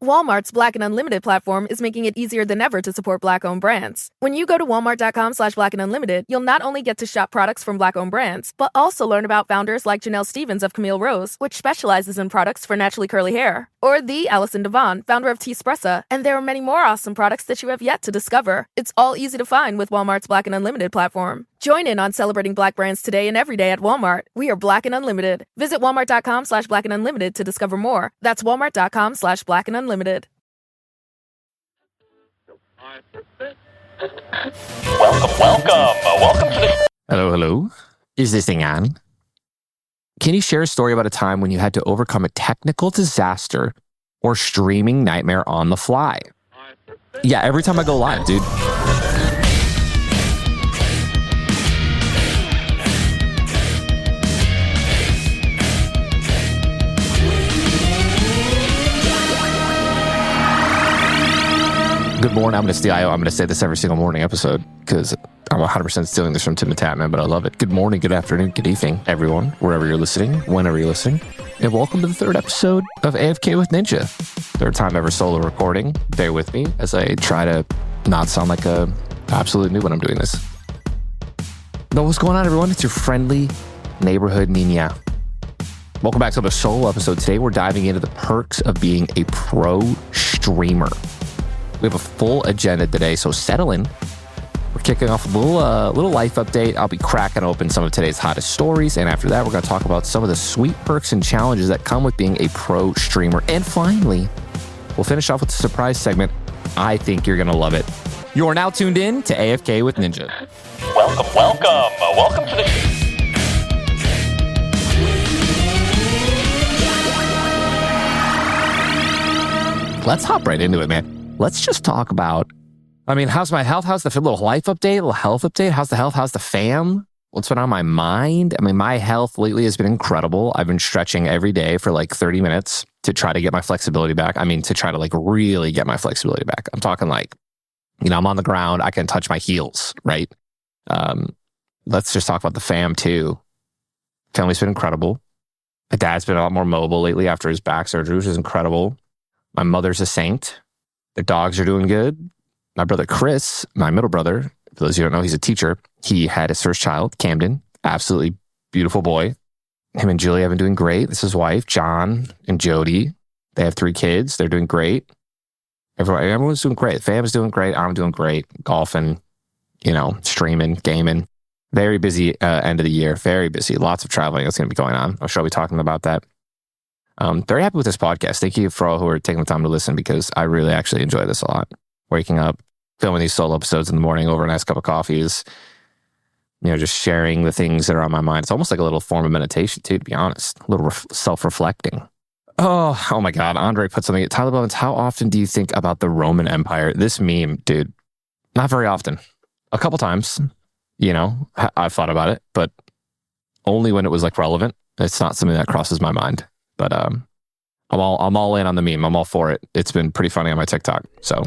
Walmart's Black and Unlimited platform is making it easier than ever to support Black-owned brands. When you go to walmart.com/Black and Unlimited, you'll not only get to shop products from Black-owned brands, but also learn about founders like Janelle Stevens of Camille Rose, which specializes in products for naturally curly hair, or the Allison Devon, founder of Teespressa, and there are many more awesome products that you have yet to discover. It's all easy to find with Walmart's Black and Unlimited platform. Join in on celebrating Black brands today and every day at Walmart. We are Black and Unlimited. Visit walmart.com/Black and Unlimited to discover more. That's walmart.com/Black and Unlimited. Welcome to the... Hello. Is this thing on? Can you share a story about a time when you had to overcome a technical disaster or streaming nightmare on the fly? Yeah, every time I go live, dude. Good morning, I'm going to say this every single morning episode because I'm 100% stealing this from Tim the Tatman, but I love it. Good morning, good afternoon, good evening, everyone, wherever you're listening, whenever you're listening. And welcome to the third episode of AFK with Ninja. Third time ever solo recording. Bear with me as I try to not sound like a absolute noob when I'm doing this. But what's going on, everyone? It's your friendly neighborhood Nina. Welcome back to the solo episode. Today we're diving into the perks of being a pro streamer. We have a full agenda today, so settle in. We're kicking off a little life update. I'll be cracking open some of today's hottest stories, and after that, we're going to talk about some of the sweet perks and challenges that come with being a pro streamer. And finally, we'll finish off with the surprise segment. I think you're going to love it. You are now tuned in to AFK with Ninja. Welcome to the... Let's hop right into it, man. Let's just talk about, how's my health? How's the little life update, little health update? How's the health? How's the fam? What's been on my mind? My health lately has been incredible. I've been stretching every day for like 30 minutes to try to get my flexibility back. To try to like really get my flexibility back. I'm talking like, I'm on the ground. I can touch my heels, right? Let's just talk about the fam too. Family's been incredible. My dad's been a lot more mobile lately after his back surgery, which is incredible. My mother's a saint. The dogs are doing good. My brother Chris, my middle brother, for those of you who don't know, he's a teacher. He had his first child, Camden. Absolutely beautiful boy. Him and Julie have been doing great. This is his wife, John and Jody. They have 3 kids. They're doing great. Everyone's doing great. Fam's doing great. I'm doing great. Golfing, streaming, gaming. Very busy end of the year. Very busy. Lots of traveling that's going to be going on. I'm sure I'll be talking about that. Very happy with this podcast. Thank you for all who are taking the time to listen because I really actually enjoy this a lot. Waking up, filming these solo episodes in the morning over a nice cup of coffees, just sharing the things that are on my mind. It's almost like a little form of meditation too, to be honest. A little self-reflecting. Oh my God. Andre put something. Tyler Bowens, how often do you think about the Roman Empire? This meme, dude, not very often. A couple times, I've thought about it, but only when it was like relevant. It's not something that crosses my mind. But I'm all in on the meme. I'm all for it. It's been pretty funny on my TikTok. So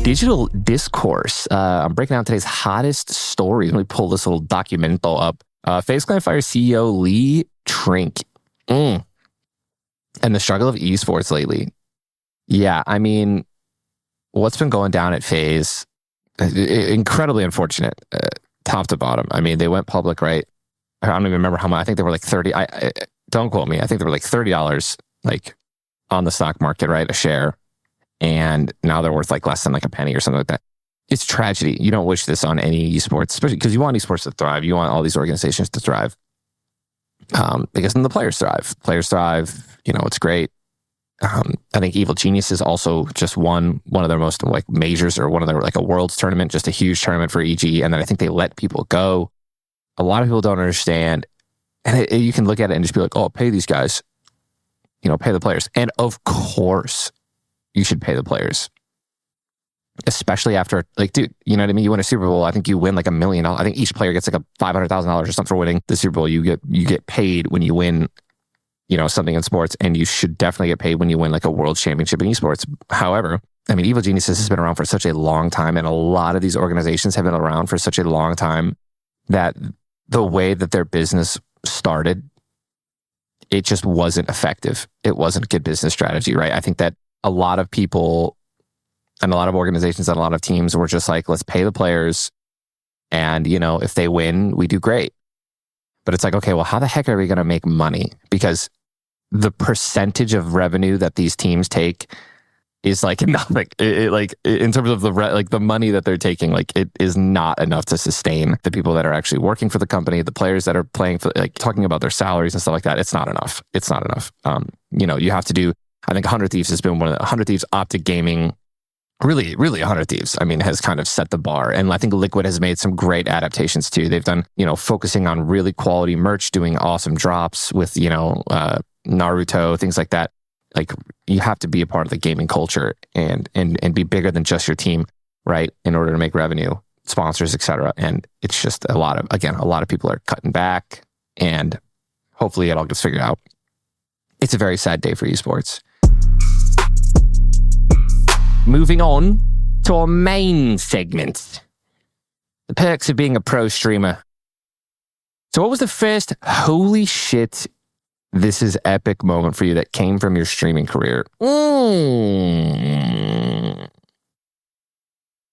digital discourse. I'm breaking down today's hottest stories. Let me pull this little documento up. Faze Clans CEO Lee Trink. And the struggle of esports lately. Yeah, what's been going down at Faze, incredibly unfortunate, top to bottom. They went public, right? I don't even remember how much. I think they were like 30. Don't quote me. I think they were like $30, like on the stock market, right? A share. And now they're worth like less than like a penny or something like that. It's tragedy. You don't wish this on any esports, especially because you want esports to thrive. You want all these organizations to thrive. Because then the players thrive. Players thrive. It's great. I think Evil Geniuses also just won one of their most like majors or one of their like a world's tournament, just a huge tournament for EG. And then I think they let people go. A lot of people don't understand. And you can look at it and just be like, oh, pay these guys, pay the players. And of course you should pay the players, especially after like, dude, you know what I mean? You win a Super Bowl. I think you win like $1 million. I think each player gets like a $500,000 or something for winning the Super Bowl. You get paid when you win something in sports, and you should definitely get paid when you win like a world championship in esports. However, I mean, Evil Geniuses has been around for such a long time, and a lot of these organizations have been around for such a long time that the way that their business started, it just wasn't effective. It wasn't a good business strategy, right? I think that a lot of people and a lot of organizations and a lot of teams were just like, let's pay the players, and, if they win, we do great. But it's like, okay, well, how the heck are we going to make money? Because the percentage of revenue that these teams take is like nothing. Like in terms of the money that they're taking, like it is not enough to sustain the people that are actually working for the company, the players that are playing for, like talking about their salaries and stuff like that. It's not enough. It's not enough. You have to do. I think 100 Thieves has been one of the 100 Thieves Optic Gaming. Really, 100 Thieves, I mean, has kind of set the bar. And I think Liquid has made some great adaptations too. They've done, focusing on really quality merch, doing awesome drops with, Naruto, things like that. Like, you have to be a part of the gaming culture and be bigger than just your team, right? In order to make revenue, sponsors, etc. And it's just a lot of people are cutting back, and hopefully it all gets figured out. It's a very sad day for esports. Moving on to our main segment, the perks of being a pro streamer. So what was the first holy shit, this is epic moment for you that came from your streaming career?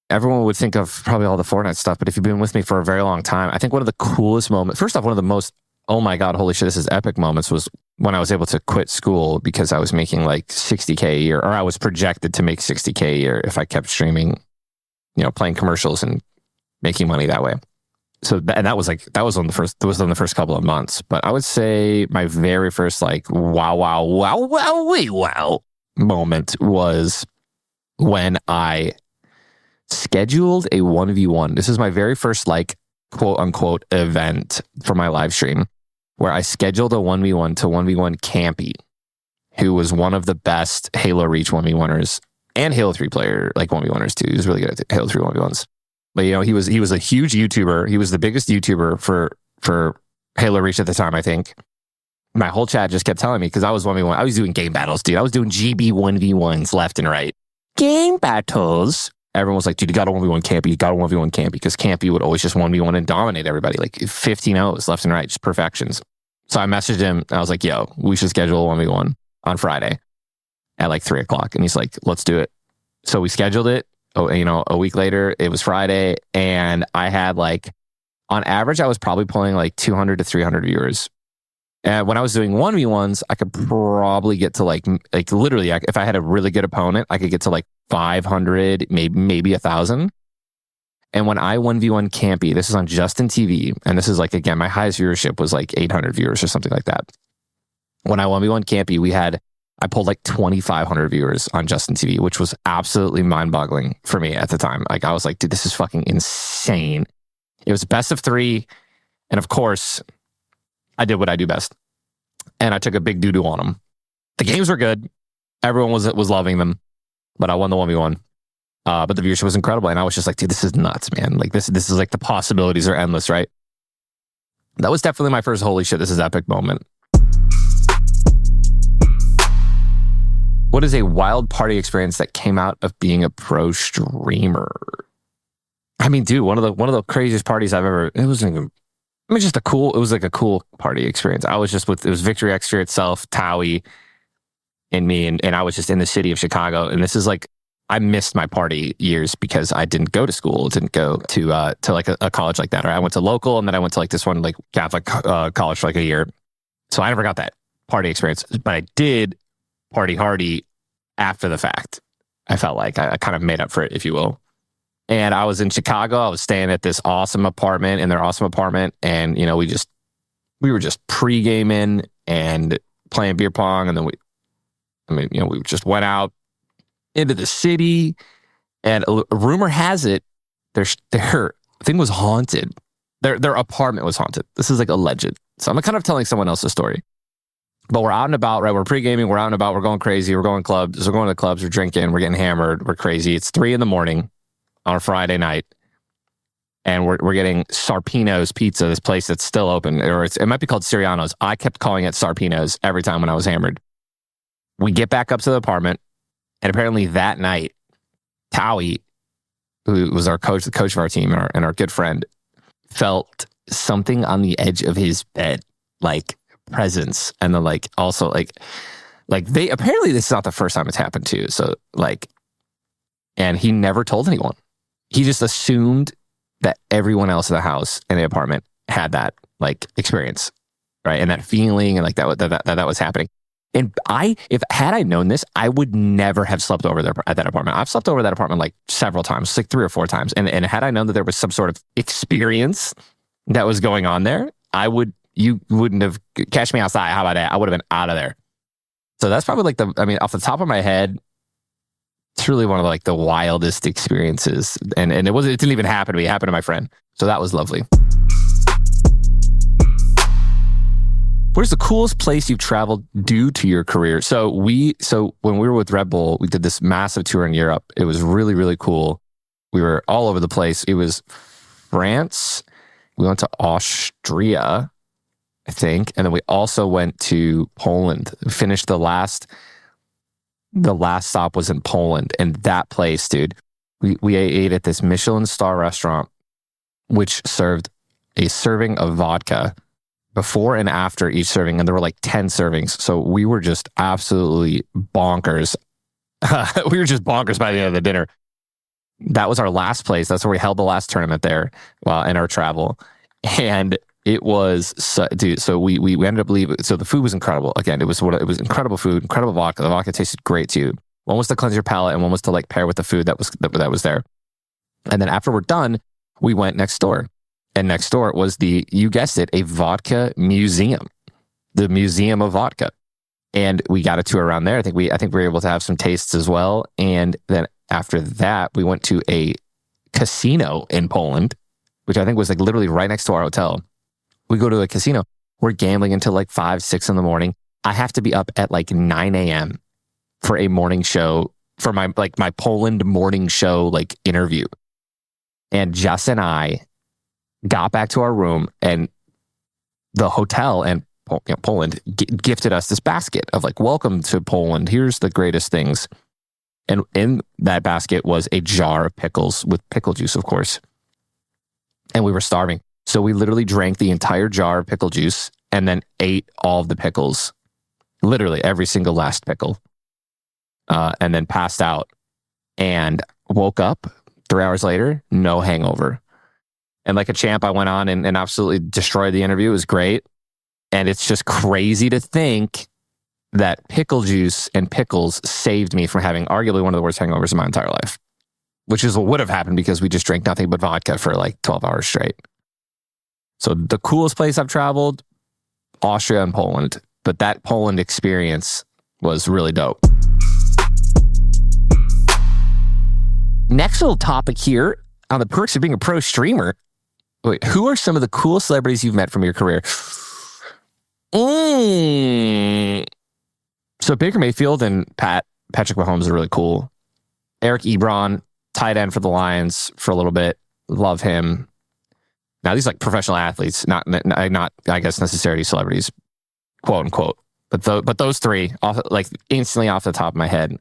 Everyone would think of probably all the Fortnite stuff, but if you've been with me for a very long time, I think one of the coolest moments, first off, one of the most, oh my God, holy shit, this is epic moments was when I was able to quit school because I was making like $60K a year, or I was projected to make $60K a year if I kept streaming, playing commercials and making money that way. So, that was on the first couple of months. But I would say my very first wow moment was when I scheduled a 1v1. This is my very first quote unquote event for my live stream, where I scheduled a 1v1 to 1v1 Campy, who was one of the best Halo Reach 1v1ers and Halo 3 player 1v1ers too. He was really good at Halo 3 1v1s. But he was a huge YouTuber. He was the biggest YouTuber for Halo Reach at the time, I think. My whole chat just kept telling me, because I was 1v1. I was doing game battles, dude. I was doing GB 1v1s left and right. Game battles. Everyone was like, dude, you got to 1v1 Campy. You got to 1v1 Campy, because Campy would always just 1v1 and dominate everybody, like 15-0s left and right, just perfections. So I messaged him, and I was like, yo, we should schedule a 1v1 on Friday at 3 o'clock. And he's like, let's do it. So we scheduled it. A week later, it was Friday, and I had on average, I was probably pulling 200 to 300 viewers. And when I was doing 1v1s, I could probably get to literally, if I had a really good opponent, I could get to 500, maybe 1,000. And when I 1v1 Campy, this is on Justin TV, and this is again, my highest viewership was 800 viewers or something like that. When I 1v1 Campy, I pulled 2,500 viewers on Justin TV, which was absolutely mind-boggling for me at the time. I was like, dude, this is fucking insane. It was best of 3, and of course, I did what I do best, and I took a big doo-doo on them. The games were good. Everyone was loving them, but I won the 1v1. But the viewership was incredible, and I was just like, dude, this is nuts, man. This is the possibilities are endless, right? That was definitely my first holy shit, this is epic moment. What is a wild party experience that came out of being a pro streamer? I mean, dude, one of the craziest parties I've ever. It wasn't even. I mean, it was a cool party experience. I was just it was Victory Extra itself, Towie, and me, and I was just in the city of Chicago. And this is I missed my party years because I didn't go to school, didn't go to a college like that. Or I went to local, and then I went to this one Catholic college for a year. So I never got that party experience, but I did party hardy after the fact. I felt like I kind of made up for it, if you will. And I was in Chicago. I was staying at this awesome apartment, in their awesome apartment. And, we were just pre-gaming and playing beer pong. And then we just went out into the city. And a rumor has it, their thing was haunted. Their apartment was haunted. This is alleged. So I'm kind of telling someone else's story. But we're out and about, right? We're pre-gaming, we're out and about, we're going crazy, we're going clubs, we're going to the clubs, we're drinking, we're getting hammered, we're crazy. It's 3 a.m. on a Friday night, and we're getting Sarpino's Pizza, this place that's still open, or it might be called Siriano's. I kept calling it Sarpino's every time when I was hammered. We get back up to the apartment, and apparently that night, Towie, who was our coach, the coach of our team, and our good friend, felt something on the edge of his bed, like presence, and then like also like they apparently this is not the first time it's happened too. So like, and he never told anyone. He just assumed that everyone else in the house and the apartment had that like experience, right, and that feeling, and like that was happening. And if I known this, I would never have slept over there at that apartment. I've slept over that apartment like several times, like 3 or 4 times. And had I known that there was some sort of experience that was going on there, you wouldn't have catch me outside. How about that? I would have been out of there. So that's probably like off the top of my head, it's really one of like the wildest experiences. And it didn't even happen to me. It happened to my friend. So that was lovely. Where's the coolest place you've traveled due to your career? So when we were with Red Bull, we did this massive tour in Europe. It was really, really cool. We were all over the place. It was France. We went to Austria, I think. And then we also went to Poland. We finished the last stop was in Poland. And that place, dude, we ate at this Michelin star restaurant, which served a serving of vodka before and after each serving, and there were like 10 servings. So we were just absolutely bonkers. We were just bonkers by the end of the dinner. That was our last place. That's where we held the last tournament there in our travel. And it was, dude, so we ended up leaving. So the food was incredible. Again, it was incredible food, incredible vodka. The vodka tasted great too. One was to cleanse your palate, and one was to like pair with the food that was there. And then after we're done, we went next door. And next door was you guessed it, a vodka museum, the Museum of Vodka. And we got a tour around there. I think we were able to have some tastes as well. And then after that, we went to a casino in Poland, which I think was like literally right next to our hotel. We go to a casino. We're gambling until like 5, 6 in the morning. I have to be up at like 9 a.m. for a morning show, for my Poland morning show like interview. And Jess and I got back to our room, and the hotel and Poland gifted us this basket of like, welcome to Poland. Here's the greatest things. And in that basket was a jar of pickles with pickle juice, of course. And we were starving. So we literally drank the entire jar of pickle juice and then ate all of the pickles, literally every single last pickle, and then passed out and woke up 3 hours later, no hangover. And like a champ, I went on and absolutely destroyed the interview. It was great. And it's just crazy to think that pickle juice and pickles saved me from having arguably one of the worst hangovers in my entire life, which is what would have happened because we just drank nothing but vodka for like 12 hours straight. So the coolest place I've traveled, Austria and Poland. But that Poland experience was really dope. Next little topic here on the perks of being a pro streamer. Wait, who are some of the coolest celebrities you've met from your career? So Baker Mayfield and Patrick Mahomes are really cool. Eric Ebron, tight end for the Lions for a little bit. Love him. Now these are like professional athletes, not I guess necessarily celebrities, quote unquote. But those three, like instantly off the top of my head,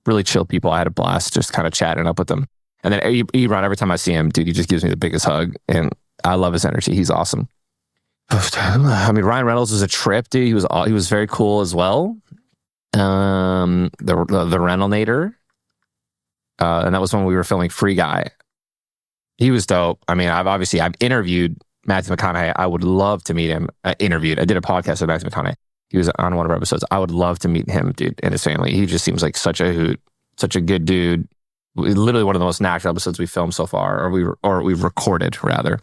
really chill people. I had a blast just kind of chatting up with them. And then Ebron, every time I see him, dude, he just gives me the biggest hug, and I love his energy. He's awesome. I mean, Ryan Reynolds was a trip, dude. He was very cool as well. The Reynoldator, and that was when we were filming Free Guy. He was dope. I mean, I've interviewed Matthew McConaughey. I would love to meet him. I did a podcast with Matthew McConaughey. He was on one of our episodes. I would love to meet him, dude, and his family. He just seems like such a hoot, such a good dude. Literally one of the most natural episodes we filmed so far, or we've recorded rather.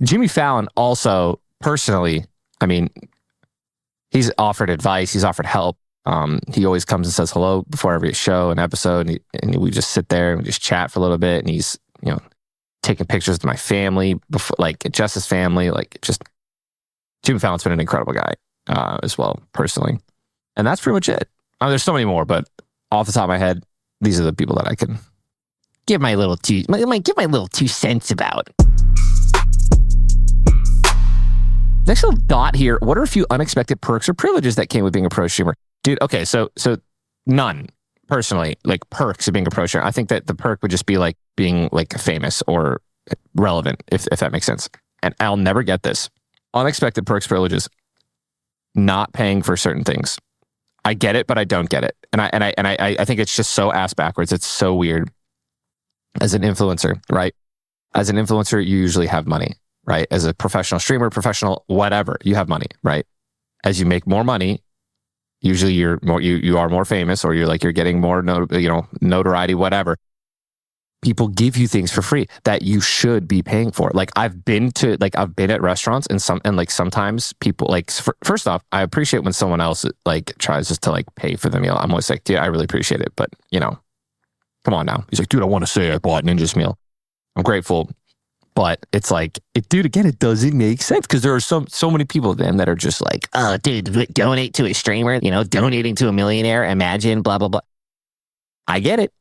Jimmy Fallon also, personally, I mean, he's offered advice, he's offered help. He always comes and says hello before every show and episode, and we just sit there and we just chat for a little bit, and he's, taking pictures of my family, before, like Jess's family, like just Jimmy Fallon's been an incredible guy as well, personally. And that's pretty much it. There's so many more, but off the top of my head, these are the people that I can give my little 2 cents about. Next little dot here. What are a few unexpected perks or privileges that came with being a pro streamer? Dude, okay, so none. personally, like perks of being a pro streamer. I think that the perk would just be like being like famous or relevant, if that makes sense. And I'll never get this. Unexpected perks, privileges, not paying for certain things. I get it, but I don't get it. And I think it's just so ass backwards. It's so weird. As an influencer, right? As an influencer, you usually have money, right? As a professional streamer, professional whatever, you have money, right? As you make more money, usually you are more famous, or you're getting more notoriety, whatever. People give you things for free that you should be paying for. Like I've been at restaurants and sometimes people like, first off, I appreciate when someone else like tries just to like pay for the meal. I'm always like, dude, I really appreciate it, but come on now. He's like, dude, I want to say I bought Ninja's meal. I'm grateful, but it's like, dude, again, it doesn't make sense because there are so many people then that are just like, oh, dude, donate to a streamer, donating to a millionaire. Imagine, blah blah blah. I get it.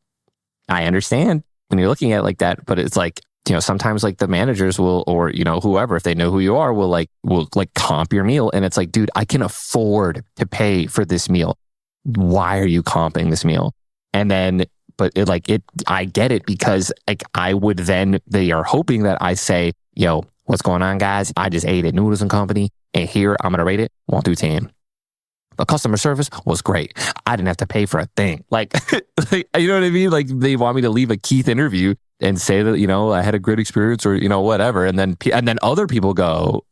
I understand when you're looking at it like that, but it's like, sometimes like the managers will, or whoever, if they know who you are, will comp your meal, and it's like, dude, I can afford to pay for this meal. Why are you comping this meal? And then. But I get it because like I would then, they are hoping that I say, yo, what's going on, guys? I just ate at Noodles and Company, and here I'm going to rate it 1 through 10. The customer service was great. I didn't have to pay for a thing. Like, you know what I mean? Like they want me to leave a Keith interview and say that, I had a great experience or, whatever. And then other people go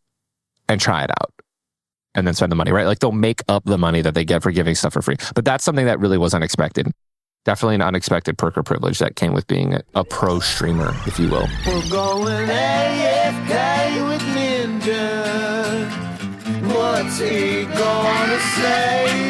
and try it out and then spend the money, right? Like they'll make up the money that they get for giving stuff for free. But that's something that really was unexpected. Definitely an unexpected perk or privilege that came with being a pro streamer, if you will. We're going AFK with Ninja. What's he gonna say?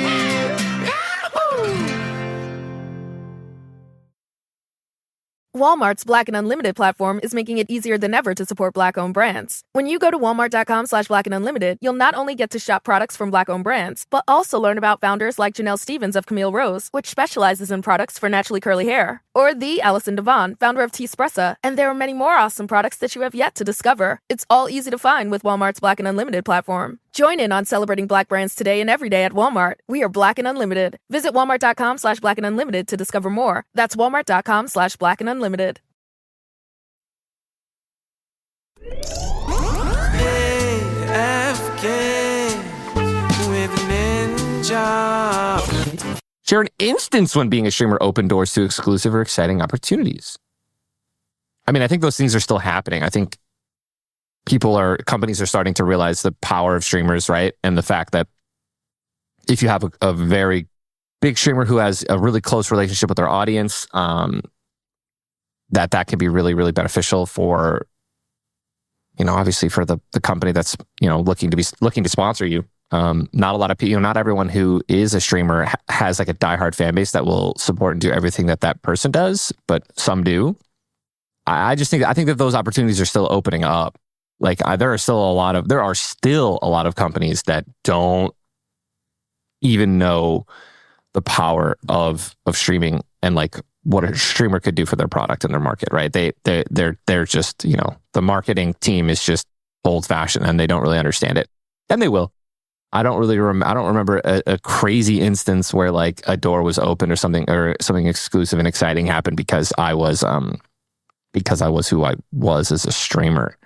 Walmart's Black and Unlimited platform is making it easier than ever to support Black-owned brands. When you go to walmart.com/Black and Unlimited, you'll not only get to shop products from Black-owned brands, but also learn about founders like Janelle Stevens of Camille Rose, which specializes in products for naturally curly hair, or the Allison Devon, founder of T-Spressa, and there are many more awesome products that you have yet to discover. It's all easy to find with Walmart's Black and Unlimited platform. Join in on celebrating Black brands today and every day at Walmart. We are Black and Unlimited. Visit walmart.com/Black and Unlimited to discover more. That's walmart.com/Black and Unlimited. AFK with Ninja. Share an instance when being a streamer opened doors to exclusive or exciting opportunities. I mean, I think those things are still happening. I think companies are starting to realize the power of streamers, right? And the fact that if you have a very big streamer who has a really close relationship with their audience, that can be really, really beneficial for, obviously for the company that's, looking to sponsor you. Not a lot of people, not everyone who is a streamer has like a diehard fan base that will support and do everything that person does, but some do. I think that those opportunities are still opening up. Like there are still a lot of companies that don't even know the power of streaming and like what a streamer could do for their product and their market, right? They're just, the marketing team is just old fashioned and they don't really understand it. And they will. I don't remember a crazy instance where like a door was open or something exclusive and exciting happened because I was who I was as a streamer.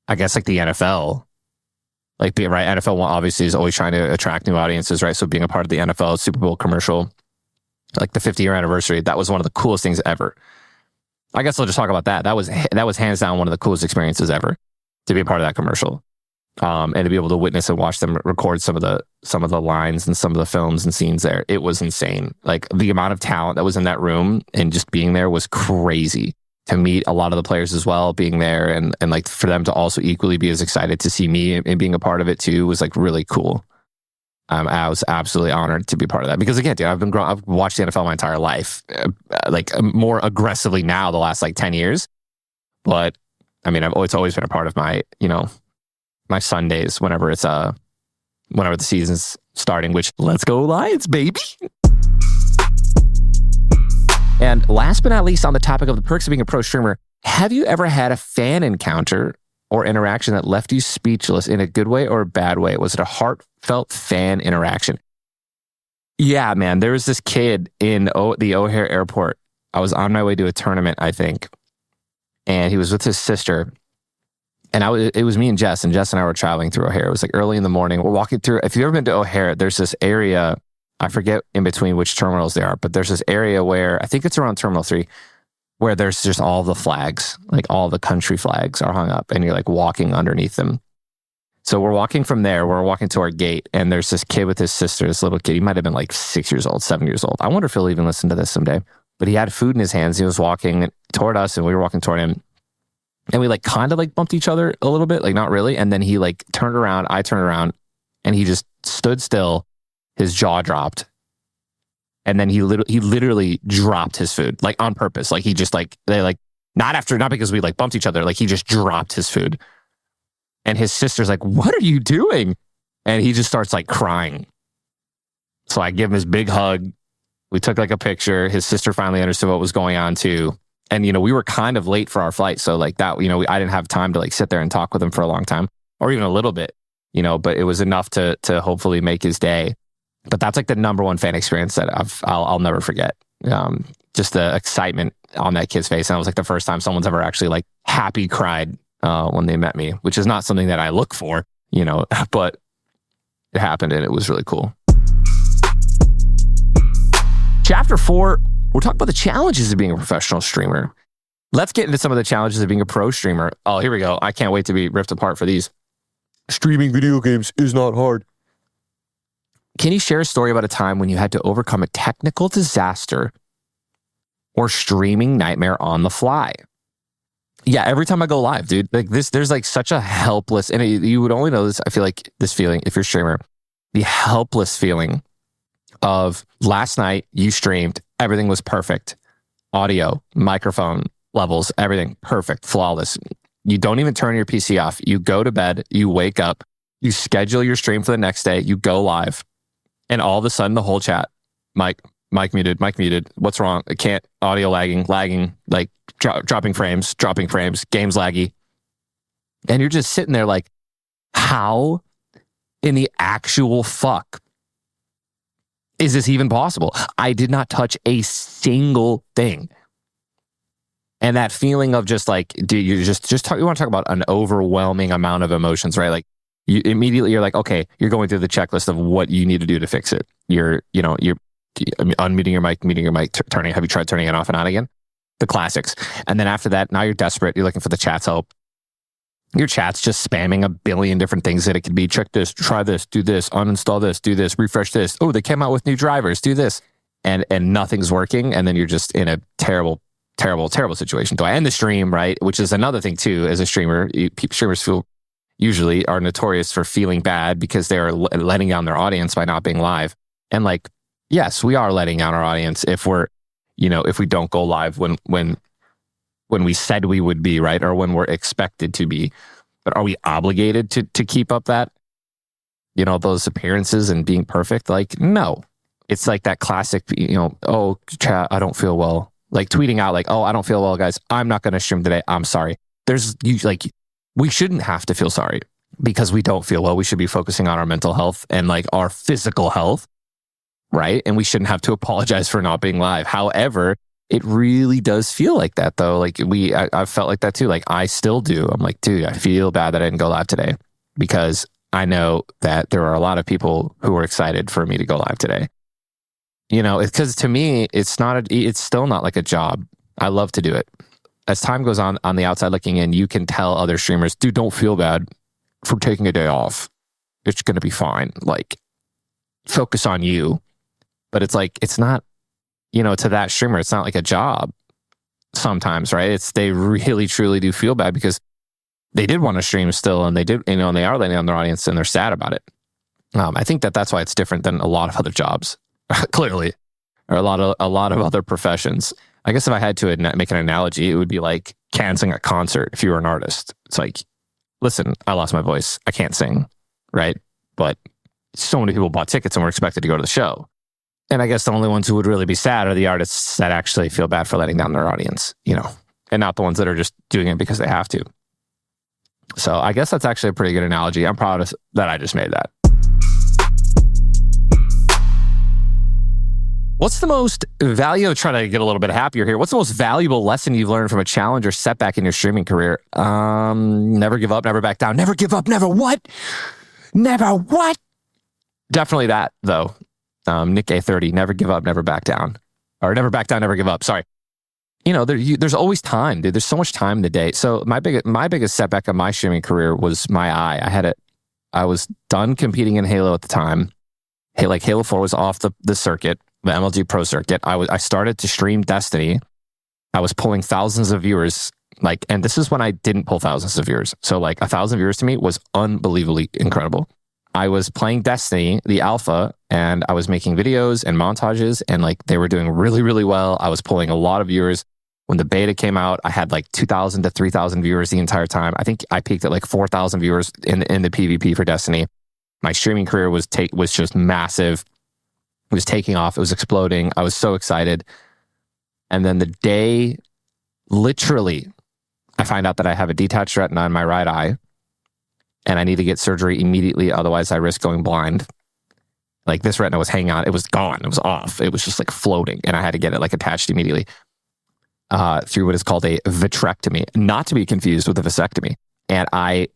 I guess like the NFL, right? NFL obviously is always trying to attract new audiences, right? So being a part of the NFL Super Bowl commercial, like the 50-year anniversary, that was one of the coolest things ever. I guess I'll just talk about that. That was hands down one of the coolest experiences ever to be a part of that commercial, and to be able to witness and watch them record some of the lines and some of the films and scenes there. It was insane. Like the amount of talent that was in that room and just being there was crazy. To meet a lot of the players as well, being there and like for them to also equally be as excited to see me and being a part of it too was like really cool. I was absolutely honored to be part of that because again, dude, I've watched the NFL my entire life, like more aggressively now the last like 10 years. But I mean, it's always been a part of my, my Sundays whenever the season's starting, which let's go Lions, baby. And last but not least, on the topic of the perks of being a pro streamer, have you ever had a fan encounter or interaction that left you speechless in a good way or a bad way? Was it a heartfelt fan interaction? Yeah, man. There was this kid in the O'Hare airport. I was on my way to a tournament, I think. And he was with his sister. And it was me and Jess and I were traveling through O'Hare. It was like early in the morning. We're walking through. If you've ever been to O'Hare, there's this area, I forget in between which terminals they are, but there's this area where, I think it's around Terminal 3, where there's just all the flags, like all the country flags are hung up and you're like walking underneath them. So we're walking from there, we're walking to our gate, and there's this kid with his sister, this little kid. He might have been like 6 years old, 7 years old. I wonder if he'll even listen to this someday. But he had food in his hands. He was walking toward us and we were walking toward him. And we like kind of like bumped each other a little bit, like not really. And then he like turned around, I turned around, and he just stood still. His jaw dropped. And then he literally dropped his food, like on purpose. Like he just like, not because we like bumped each other, like he just dropped his food. And his sister's like, what are you doing? And he just starts like crying. So I give him his big hug. We took like a picture. His sister finally understood what was going on too. And, we were kind of late for our flight. So like that, I didn't have time to like sit there and talk with him for a long time or even a little bit, but it was enough to hopefully make his day. But that's like the number one fan experience that I'll never forget. Just the excitement on that kid's face. And it was like the first time someone's ever actually like happy cried when they met me, which is not something that I look for, but it happened and it was really cool. Chapter 4, we're talking about the challenges of being a professional streamer. Let's get into some of the challenges of being a pro streamer. Oh, here we go. I can't wait to be ripped apart for these. Streaming video games is not hard. Can you share a story about a time when you had to overcome a technical disaster or streaming nightmare on the fly? Yeah, every time I go live, dude, like this, there's like such a helpless, and you would only know this, I feel like this feeling, if you're a streamer, the helpless feeling of last night you streamed, everything was perfect. Audio, microphone levels, everything perfect, flawless. You don't even turn your PC off. You go to bed, you wake up, you schedule your stream for the next day, you go live, and all of a sudden the whole chat, mic muted, what's wrong? I can't, audio lagging, like dropping frames, game's laggy. And you're just sitting there like, how in the actual fuck is this even possible? I did not touch a single thing. And that feeling of just like, dude, you you want to talk about an overwhelming amount of emotions, right? Like you're like, okay, you're going through the checklist of what you need to do to fix it. You're unmuting your mic, muting your mic, turning. Have you tried turning it off and on again? The classics. And then after that, now you're desperate. You're looking for the chat's help. Your chat's just spamming a billion different things that it could be. Check this, try this, do this, uninstall this, do this, refresh this. Oh, they came out with new drivers, do this. And nothing's working. And then you're just in a terrible situation. Do I end the stream, right? Which is another thing too, as a streamer. Streamers usually are notorious for feeling bad because they are letting down their audience by not being live. And like, yes, we are letting down our audience if we don't go live when we said we would be, right? Or when we're expected to be. But are we obligated to keep up that, those appearances and being perfect? Like, no. It's like that classic, oh, chat, I don't feel well. Like tweeting out like, oh, I don't feel well, guys. I'm not going to stream today. I'm sorry. We shouldn't have to feel sorry because we don't feel well. We should be focusing on our mental health and like our physical health, right? And we shouldn't have to apologize for not being live. However, it really does feel like that though. Like I've felt like that too. Like I still do. I'm like, dude, I feel bad that I didn't go live today because I know that there are a lot of people who are excited for me to go live today. Because to me, it's still not like a job. I love to do it. As time goes on the outside looking in, you can tell other streamers, dude, don't feel bad for taking a day off. It's going to be fine. Like, focus on you. But it's like, it's not, to that streamer, it's not like a job sometimes, right? They really, truly do feel bad because they did want to stream still and they did, and they are letting down their audience and they're sad about it. I think that's why it's different than a lot of other jobs, clearly, or a lot of other professions. I guess if I had to make an analogy, it would be like canceling a concert if you were an artist. It's like, listen, I lost my voice. I can't sing, right? But so many people bought tickets and were expected to go to the show. And I guess the only ones who would really be sad are the artists that actually feel bad for letting down their audience, and not the ones that are just doing it because they have to. So I guess that's actually a pretty good analogy. I'm proud that I just made that. What's the most valuable, trying to get a little bit happier here. What's the most valuable lesson you've learned from a challenge or setback in your streaming career? Never give up, never back down. Never give up, never what? Never what? Definitely that, though. Nick A30, never give up, never back down. Or never back down, never give up. Sorry. There's always time, dude. There's so much time in the day. So my biggest setback of my streaming career was my eye. I was done competing in Halo at the time. Halo 4 was off the circuit, the MLG Pro circuit. I started to stream Destiny. I was pulling thousands of viewers, and this is when I didn't pull thousands of viewers. So 1,000 viewers to me was unbelievably incredible. I was playing Destiny, the alpha, and I was making videos and montages, and they were doing really, really well. I was pulling a lot of viewers. When the beta came out, I had 2,000 to 3,000 viewers the entire time. I think I peaked at 4,000 viewers in the PvP for Destiny. My streaming career was just massive. It was taking off. It was exploding. I was so excited. And then the day, literally, I find out that I have a detached retina in my right eye, and I need to get surgery immediately. Otherwise, I risk going blind. This retina was hanging on. It was gone. It was off. It was just floating, and I had to get it attached immediately through what is called a vitrectomy, not to be confused with a vasectomy. And I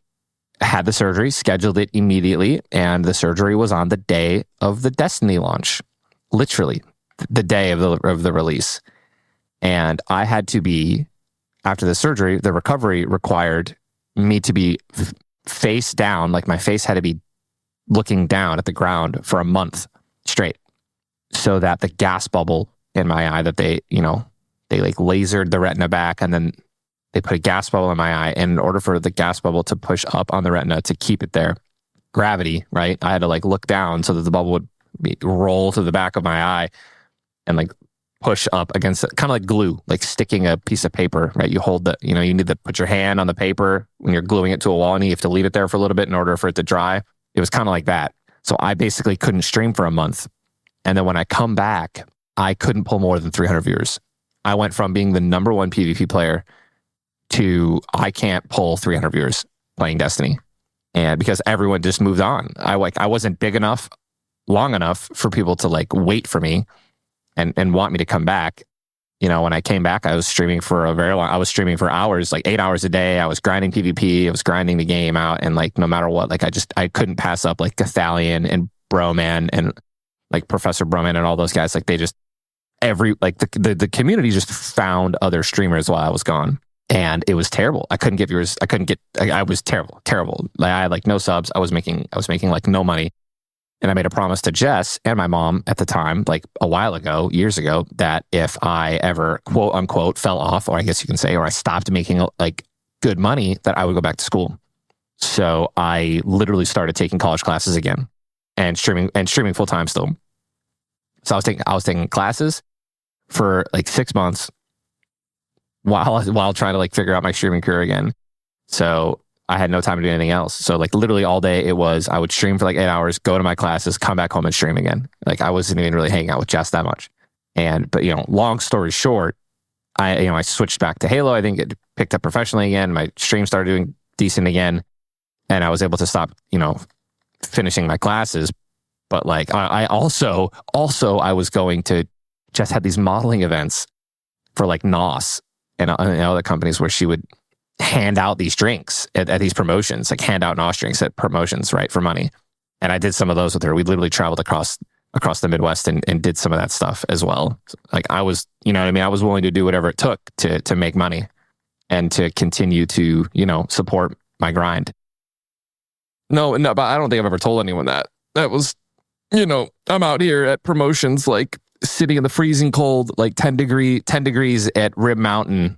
had the surgery, scheduled it immediately, and the surgery was on the day of the Destiny launch, literally the day of the release. And I had to be, after the surgery, the recovery required me to be face down, my face had to be looking down at the ground for a month straight, so that the gas bubble in my eye that they lasered the retina back, and then they put a gas bubble in my eye. And in order for the gas bubble to push up on the retina to keep it there, gravity, right? I had to look down so that the bubble would roll to the back of my eye and push up against it, kind of like glue, sticking a piece of paper, right? You hold you need to put your hand on the paper when you're gluing it to a wall, and you have to leave it there for a little bit in order for it to dry. It was kind of like that. So I basically couldn't stream for a month. And then when I come back, I couldn't pull more than 300 viewers. I went from being the number one PvP player to I can't pull 300 viewers playing Destiny. And because everyone just moved on. I wasn't big enough, long enough for people to wait for me and want me to come back. When I came back, I was streaming for I was streaming for hours, 8 hours a day. I was grinding PvP. I was grinding the game out. And no matter what, I couldn't pass up Gathalion and Broman and Professor Broman and all those guys. They just, the community just found other streamers while I was gone. And it was terrible. I couldn't get viewers. I was terrible. I had no subs. I was making no money. And I made a promise to Jess and my mom at the time, a while ago, years ago, that if I ever, quote unquote, fell off, or I guess you can say, or I stopped making good money, that I would go back to school. So I literally started taking college classes again and streaming full time still. So I was taking classes for 6 months while trying to figure out my streaming career again. So I had no time to do anything else. So literally all day I would stream for 8 hours, go to my classes, come back home and stream again. I wasn't even really hanging out with Jess that much. But long story short, I switched back to Halo. I think it picked up professionally again. My stream started doing decent again, and I was able to stop, finishing my classes. But I also I was going to Jess had these modeling events for NOS and other companies where she would hand out these drinks at these promotions, hand out NOS drinks at promotions, right, for money. And I did some of those with her. We literally traveled across the Midwest and did some of that stuff as well. I was, I was willing to do whatever it took to make money and to continue to, support my grind. No, but I don't think I've ever told anyone that. That was, I'm out here at promotions, sitting in the freezing cold, 10 degrees at Rib Mountain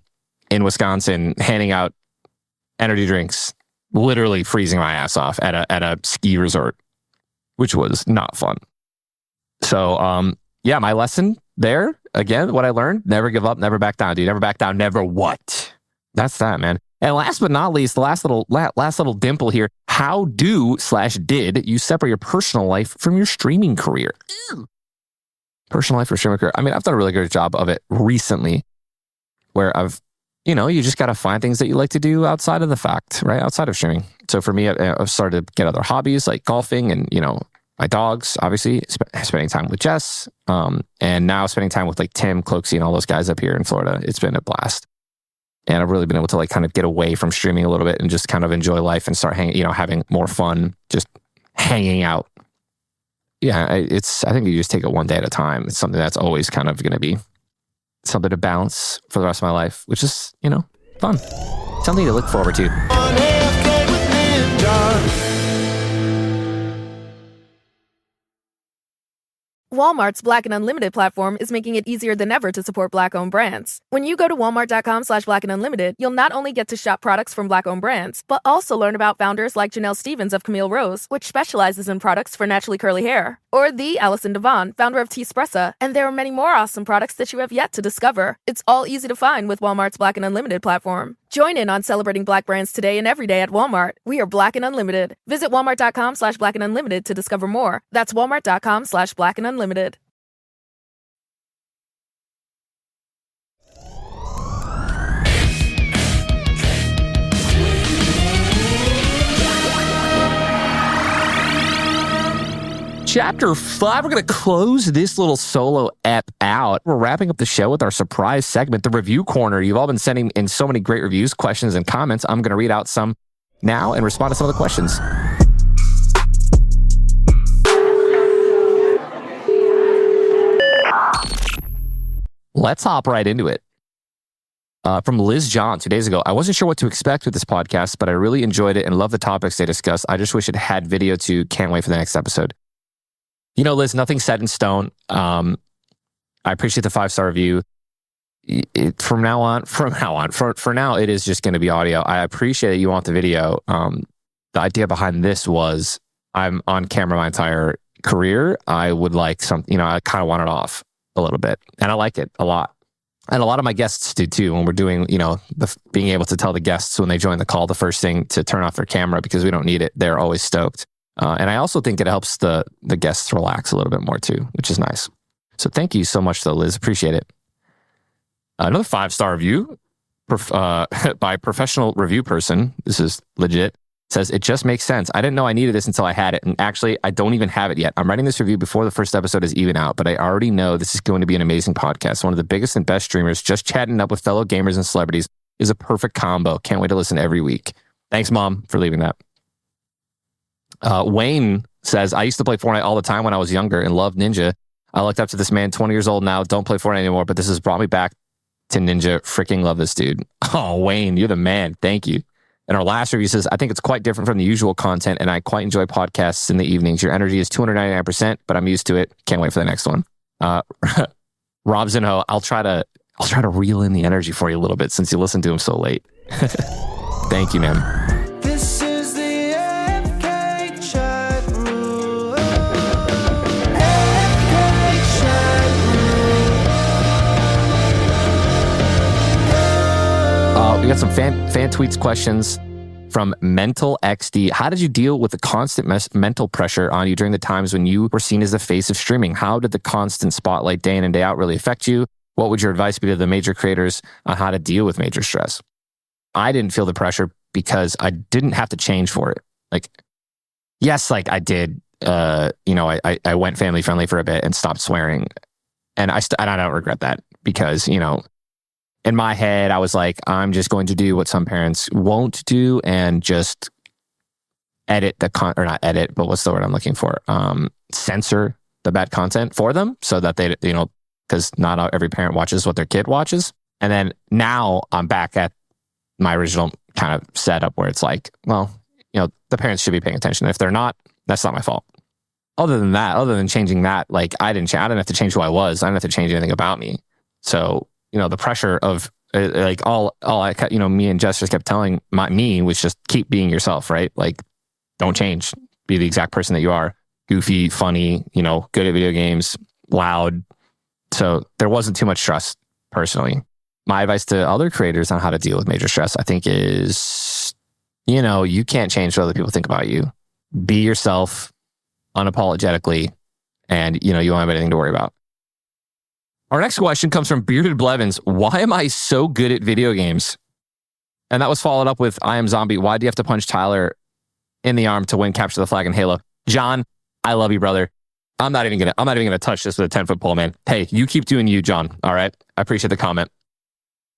in Wisconsin, handing out energy drinks, literally freezing my ass off at a ski resort, which was not fun. So, my lesson there, again, what I learned, never give up, never back down, dude. Never back down, never what? That's that, man. And last but not least, the last little dimple here. How did you separate your personal life from your streaming career? Ew. Personal life or streaming career. I mean, I've done a really good job of it recently, where I've, you just got to find things that you like to do outside of the fact, right? Outside of streaming. So for me, I've started to get other hobbies like golfing and, my dogs, obviously, spending time with Jess, and now spending time with like Tim, Cloaksy, and all those guys up here in Florida. It's been a blast. And I've really been able to like kind of get away from streaming a little bit and just kind of enjoy life and start having more fun, just hanging out. Yeah, I think you just take it one day at a time. It's something that's always kind of going to be something to balance for the rest of my life, which is, fun. Something to look forward to. On AFK with Ninja. Walmart's Black and Unlimited platform is making it easier than ever to support Black-owned brands. When you go to walmart.com/Black and Unlimited, you'll not only get to shop products from Black-owned brands, but also learn about founders like Janelle Stevens of Camille Rose, which specializes in products for naturally curly hair, or the Allison Devon, founder of T-Spressa, and there are many more awesome products that you have yet to discover. It's all easy to find with Walmart's Black and Unlimited platform. Join in on celebrating Black brands today and every day at Walmart. We are Black and Unlimited. Visit walmart.com/Black and Unlimited to discover more. That's walmart.com/Black and Unlimited. Chapter 5, we're going to close this little solo ep out. We're wrapping up the show with our surprise segment, the Review Corner. You've all been sending in so many great reviews, questions, and comments. I'm going to read out some now and respond to some of the questions. Let's hop right into it. From Liz John 2 days ago. I wasn't sure what to expect with this podcast, but I really enjoyed it and love the topics they discuss. I just wish it had video too. Can't wait for the next episode. Liz, nothing's set in stone. I appreciate the 5-star review. For now, it is just going to be audio. I appreciate that you want the video. The idea behind this was I'm on camera my entire career. I would like something, I kind of want it off a little bit. And I like it a lot. And a lot of my guests do too. When we're doing, being able to tell the guests when they join the call, the first thing to turn off their camera because we don't need it. They're always stoked. And I also think it helps the guests relax a little bit more too, which is nice. So thank you so much though, Liz. Appreciate it. Another 5-star review by professional review person. This is legit. Says, it just makes sense. I didn't know I needed this until I had it. And actually, I don't even have it yet. I'm writing this review before the first episode is even out, but I already know this is going to be an amazing podcast. One of the biggest and best streamers, just chatting up with fellow gamers and celebrities is a perfect combo. Can't wait to listen every week. Thanks, Mom, for leaving that. Wayne says, I used to play Fortnite all the time when I was younger and loved Ninja. I looked up to this man, 20 years old now, don't play Fortnite anymore, but this has brought me back to Ninja. Freaking love this dude. Oh, Wayne, you're the man. Thank you. And our last review says, I think it's quite different from the usual content, and I quite enjoy podcasts in the evenings. Your energy is 299%, but I'm used to it. Can't wait for the next one. Rob Zinho, I'll try to reel in the energy for you a little bit since you listened to him so late. Thank you, man. This is the AFK chat room. AFK chat room. We got some fan tweets questions from Mental XD. How did you deal with the constant mental pressure on you during the times when you were seen as the face of streaming? How did the constant spotlight day in and day out really affect you? What would your advice be to the major creators on how to deal with major stress? I didn't feel the pressure because I didn't have to change for it. I did. I went family friendly for a bit and stopped swearing, and I don't regret that because in my head I was like, I'm just going to do what some parents won't do and just edit or not edit, but what's the word I'm looking for? Censor the bad content for them so that they because not every parent watches what their kid watches. And then now I'm back at my original kind of setup where it's like, well, the parents should be paying attention. If they're not, that's not my fault. Other than changing that, I didn't have to change who I was. I didn't have to change anything about me. So, the pressure of me and Jess just kept telling me was just keep being yourself, right? Don't change. Be the exact person that you are. Goofy, funny, good at video games, loud. So there wasn't too much stress personally. My advice to other creators on how to deal with major stress, I think is, you can't change what other people think about you. Be yourself unapologetically, and, you won't have anything to worry about. Our next question comes from Bearded Blevins. Why am I so good at video games? And that was followed up with I Am Zombie. Why do you have to punch Tyler in the arm to win Capture the Flag in Halo? John, I love you, brother. I'm not even gonna touch this with a 10-foot pole, man. Hey, you keep doing you, John. All right. I appreciate the comment.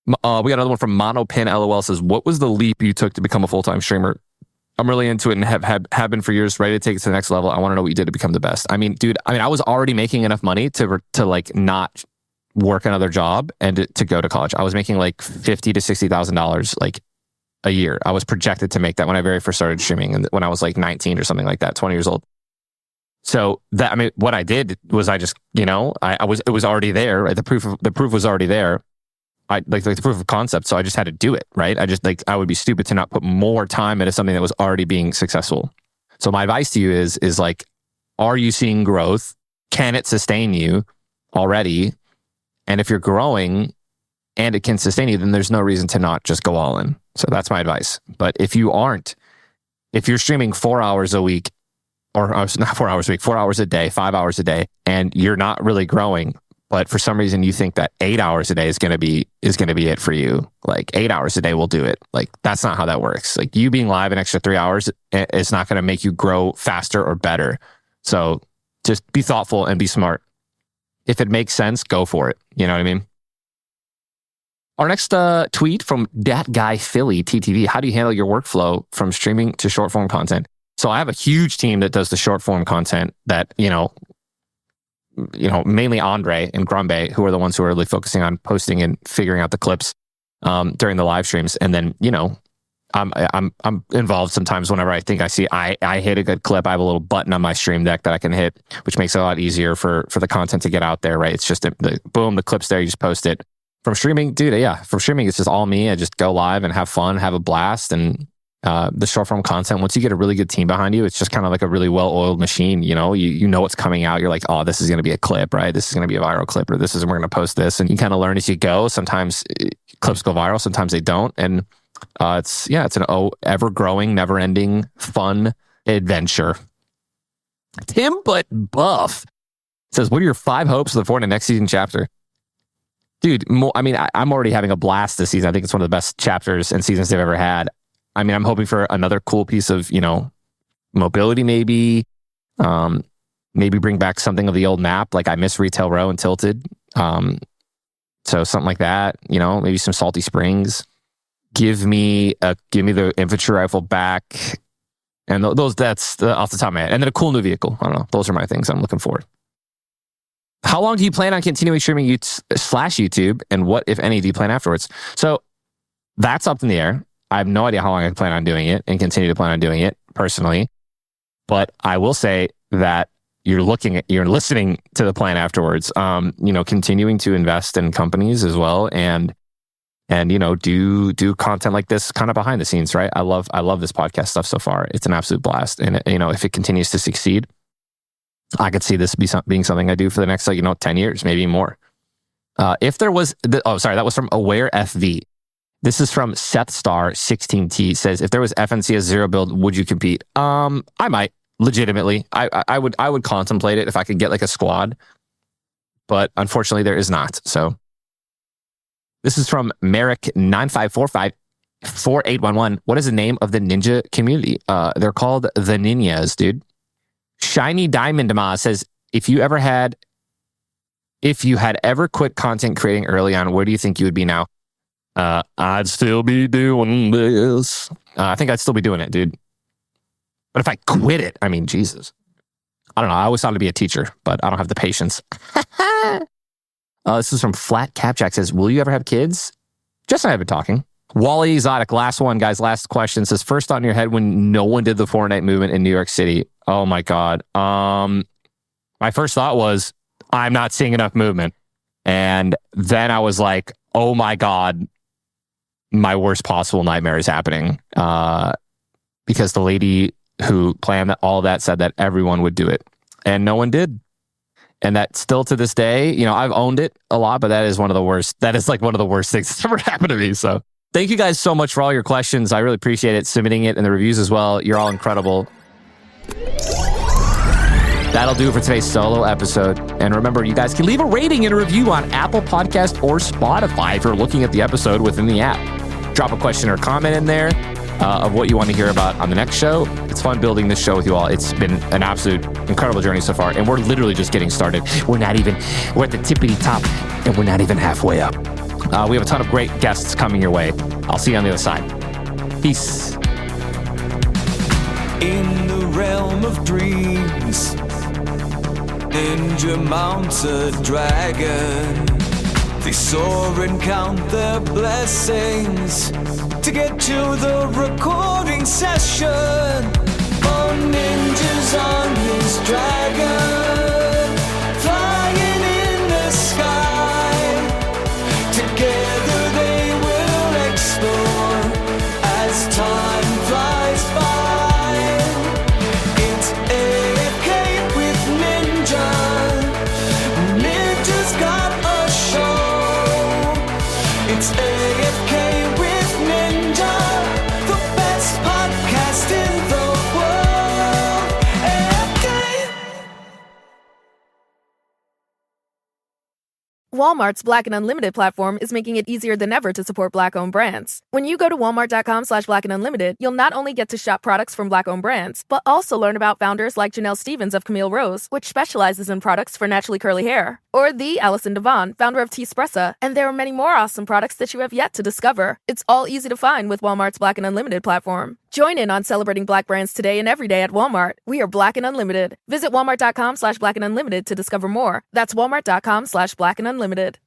We got another one from Monopin LOL says, what was the leap you took to become a full-time streamer? I'm really into it and have been for years, ready to take it to the next level. I want to know what you did to become the best. I mean, dude, I was already making enough money to like not work another job and to go to college. I was making like $50,000 to $60,000 like a year. I was projected to make that when I very first started streaming, and when I was like 19 or something like that, 20 years old. So that, I mean, what I did was I just, it was already there. Right? The proof was already there. I like the proof of concept. So I just had to do it. Right. I would be stupid to not put more time into something that was already being successful. So my advice to you is like, are you seeing growth? Can it sustain you already? And if you're growing and it can sustain you, then there's no reason to not just go all in. So that's my advice. But if you're streaming 4 hours a week, or not 4 hours a week, 4 hours a day, 5 hours a day, and you're not really growing, but for some reason you think that 8 hours a day is going to be it for you, like 8 hours a day will do it. Like that's not how that works. Like you being live an extra 3 hours is not going to make you grow faster or better. So just be thoughtful and be smart. If it makes sense, go for it. You know what I mean? Our next tweet from Dat Guy Philly TTV. How do you handle your workflow from streaming to short form content? So I have a huge team that does the short form content that, mainly Andre and Grumbe, who are the ones who are really focusing on posting and figuring out the clips during the live streams. And then, I'm involved sometimes whenever I think I hit a good clip. I have a little button on my stream deck that I can hit, which makes it a lot easier for the content to get out there, right? It's just boom, the clip's there, you just post it. From streaming, dude, yeah, from streaming, it's just all me. I just go live and have fun, have a blast. And the short form content, once you get a really good team behind you, it's just kind of like a really well-oiled machine. You know what's coming out. You're like, oh, this is going to be a clip, right? This is going to be a viral clip, or we're going to post this. And you kind of learn as you go. Sometimes clips go viral, sometimes they don't. And it's an ever-growing, never-ending, fun adventure. Tim But Buff says, what are your 5 hopes for the next season chapter? Dude, I'm already having a blast this season. I think it's one of the best chapters and seasons they've ever had. I mean, I'm hoping for another cool piece of, mobility maybe. Maybe bring back something of the old map. Like I miss Retail Row and Tilted. So something like that, maybe some Salty Springs. Give me the infantry rifle back. And that's off the top of my head. And then a cool new vehicle. I don't know. Those are my things I'm looking for. How long do you plan on continuing streaming /YouTube? And what, if any, do you plan afterwards? So that's up in the air. I have no idea how long I plan on doing it and continue to plan on doing it personally. But I will say that you're listening to the plan afterwards. Continuing to invest in companies as well, and do content like this kind of behind the scenes, right? I love this podcast stuff so far. It's an absolute blast, and if it continues to succeed, I could see this being something I do for the next 10 years, maybe more. If there was, that was from Aware FV. This is from Seth Star 16T. Says, if there was FNCS 0 build, would you compete? I might, legitimately. I would contemplate it if I could get like a squad, but unfortunately there is not. So this is from Merrick 95454811. What is the name of the ninja community? They're called the Ninjas, dude. Shiny Diamond Ma says, if you had ever quit content creating early on, where do you think you would be now? I'd still be doing this. I think I'd still be doing it, dude. But if I quit it, Jesus. I don't know. I always thought to be a teacher, but I don't have the patience. This is from Flat Capjack. Says, will you ever have kids? Jess and I have been talking. Wally Exotic, last one, guys. Last question. Says, first thought in your head when no one did the Fortnite movement in New York City. Oh my God. My first thought was, I'm not seeing enough movement. And then I was like, oh my God, my worst possible nightmare is happening. Because the lady who planned all that said that everyone would do it. And no one did. And that still to this day, I've owned it a lot, but that is one of the worst. That is like one of the worst things that's ever happened to me. So thank you guys so much for all your questions. I really appreciate it. Submitting it in the reviews as well. You're all incredible. That'll do it for today's solo episode. And remember, you guys can leave a rating and a review on Apple Podcast or Spotify if you're looking at the episode within the app. Drop a question or comment in there. of what you want to hear about on the next show. It's fun building this show with you all. It's been an absolute incredible journey so far, and we're literally just getting started. We're at the tippity top, and we're not even halfway up. We have a ton of great guests coming your way. I'll see you on the other side. Peace. In the realm of dreams, Ninja mounts a dragon. They soar and count their blessings to get to the recording session. Oh, Ninja's on his dragon, flying in the sky. Together they will explore as time flies by. It's AFK with Ninja. Ninja's got a show. It's AFK with Ninja, the best podcast in the world. AFK. Walmart's Black and Unlimited platform is making it easier than ever to support Black-owned brands. When you go to walmart.com/Black and Unlimited, you'll not only get to shop products from Black-owned brands, but also learn about founders like Janelle Stevens of Camille Rose, which specializes in products for naturally curly hair, or the Allison Devon, founder of Teespressa, and there are many more awesome products that you have yet to discover. It's all easy to find with Walmart's Black and Unlimited platform. Join in on celebrating Black brands today and every day at Walmart. We are Black and Unlimited. Visit walmart.com/Black and Unlimited to discover more. That's walmart.com/Black and Unlimited.